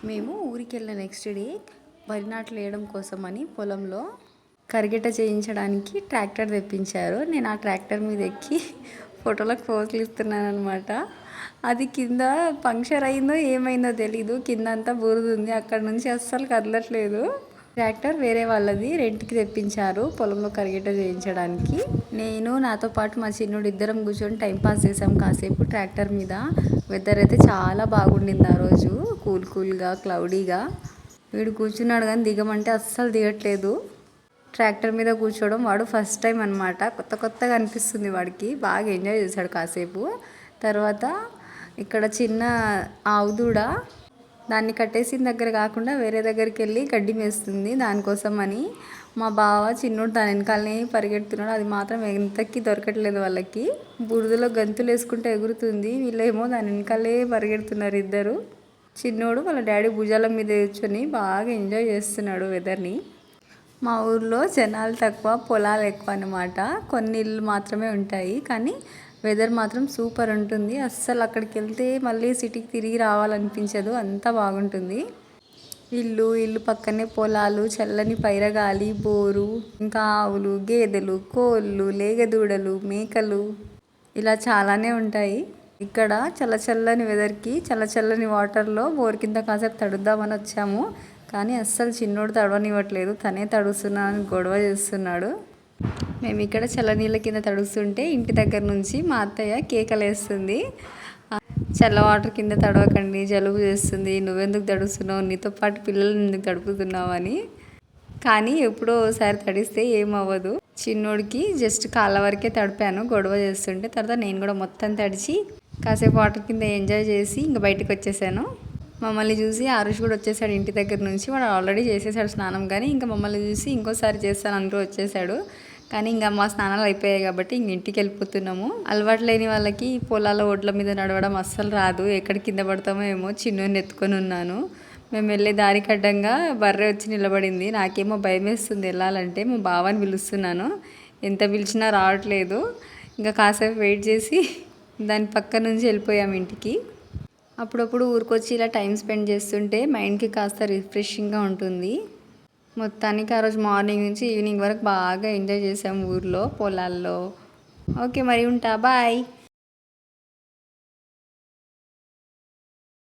మేము ఊరికి వెళ్ళిన నెక్స్ట్ డే వరి నాట్లు వేయడం కోసమని పొలంలో కరిగెట్ట చేయించడానికి ట్రాక్టర్ తెప్పించారు. నేను ఆ ట్రాక్టర్ మీద ఎక్కి ఫోటోలకు పోజులు ఇస్తున్నాను అనమాట. అది కింద పంక్చర్ అయిందో ఏమైందో తెలీదు, కింద అంతా బురద ఉంది. అక్కడ నుంచి అస్సలు కదలట్లేదు. ట్రాక్టర్ వేరే వాళ్ళది, రెంట్కి తెప్పించారు పొలంలో కరిగెట్ట చేయించడానికి. నేను నాతో పాటు మా చిన్నుడు ఇద్దరం కూర్చొని టైంపాస్ చేసాం కాసేపు ట్రాక్టర్ మీద. వెదర్ అయితే చాలా బాగుండింది ఆ రోజు, కూల్గా క్లౌడీగా. వీడు కూర్చున్నాడు కానీ దిగమంటే అస్సలు దిగట్లేదు. ట్రాక్టర్ మీద కూర్చోవడం వాడు ఫస్ట్ టైం అనమాట. కొత్తగా అనిపిస్తుంది వాడికి. బాగా ఎంజాయ్ చేశాడు కాసేపు. తర్వాత ఇక్కడ చిన్న ఆవు దూడ, దాన్ని కట్టేసిన దగ్గర కాకుండా వేరే దగ్గరికి వెళ్ళి గడ్డి మేస్తుంది. దానికోసం అని మా బావ చిన్నోడు దాని వెనకాలనే పరిగెడుతున్నాడు. అది మాత్రం ఎంతకి దొరకట్లేదు వాళ్ళకి. బురదలో గంతులు వేసుకుంటే ఎగురుతుంది, వీళ్ళేమో దాని వెనకాలే పరిగెడుతున్నారు ఇద్దరు. చిన్నోడు వాళ్ళ డాడీ భుజాల మీద కూర్చొని బాగా ఎంజాయ్ చేస్తున్నాడు వెదర్ని. మా ఊర్లో జనాలు తక్కువ, పొలాలు ఎక్కువ అన్నమాట. కొన్ని ఇళ్ళు మాత్రమే ఉంటాయి, కానీ వెదర్ మాత్రం సూపర్ ఉంటుంది. అస్సలు అక్కడికి వెళ్తే మళ్ళీ సిటీకి తిరిగి రావాలనిపించదు, అంత బాగుంటుంది. ఇల్లు పక్కనే పొలాలు, చల్లని పైరగాలి, బోరు, ఇంకా ఆవులు, గేదెలు, కోళ్ళు, లేగదూడలు, మేకలు, ఇలా చాలానే ఉంటాయి. ఇక్కడ చల్లని వెదర్కి చల్లని వాటర్లో బోర్ కింద కాసేపు తడుద్దామని వచ్చాము. కానీ అస్సలు చిన్నోడు తడవనివ్వట్లేదు, తనే తడుస్తున్నానని గొడవ చేస్తున్నాడు. మేము ఇక్కడ చల్లనీళ్ళ కింద తడుస్తుంటే ఇంటి దగ్గర నుంచి మా అత్తయ్య కేకలేస్తుంది, చల్ల వాటర్ కింద తడవకండి, జలుబు చేస్తుంది, నువ్వెందుకు తడుస్తున్నావు, నీతో పాటు పిల్లల్ని ఎందుకు తడుపుతున్నావు అని. కానీ ఎప్పుడో ఒకసారి తడిస్తే ఏమవ్వదు. చిన్నోడికి జస్ట్ కాళ్ళ వరకే తడిపాను గొడవ చేస్తుంటే. తర్వాత నేను కూడా మొత్తం తడిచి కాసేపు వాటర్ కింద ఎంజాయ్ చేసి ఇంక బయటకు వచ్చేసాను. మమ్మల్ని చూసి ఆరుష్ కూడా వచ్చేసాడు ఇంటి దగ్గర నుంచి. వాడు ఆల్రెడీ చేసేసాడు స్నానం, కానీ ఇంకా మమ్మల్ని చూసి ఇంకోసారి చేస్తాను అంటూ వచ్చేసాడు. కానీ ఇంకా మా స్నానాలు అయిపోయాయి కాబట్టి ఇంక ఇంటికి వెళ్ళిపోతున్నాము. అలవాటు లేని వాళ్ళకి పొలాల ఒడ్ల మీద నడవడం అస్సలు రాదు. ఎక్కడ కింద పడతామో ఏమో. చిన్నోని ఎత్తుకొని ఉన్నాను. మేము వెళ్ళే దారికి అడ్డంగా బర్రె వచ్చి నిలబడింది. నాకేమో భయం వేస్తుంది వెళ్ళాలంటే. మా బావని పిలుస్తున్నాను, ఎంత పిలిచినా రావట్లేదు. ఇంకా కాసేపు వెయిట్ చేసి దాని పక్క నుంచి వెళ్ళిపోయాము ఇంటికి. అప్పుడప్పుడు ఊరికొచ్చి ఇలా టైం స్పెండ్ చేస్తుంటే మైండ్కి కాస్త రిఫ్రెషింగ్గా ఉంటుంది. మొత్తానికి ఆ రోజు మార్నింగ్ నుంచి ఈవినింగ్ వరకు బాగా ఎంజాయ్ చేసాము ఊర్లో, పొలాల్లో. ఓకే మరి ఉంటా, బాయ్.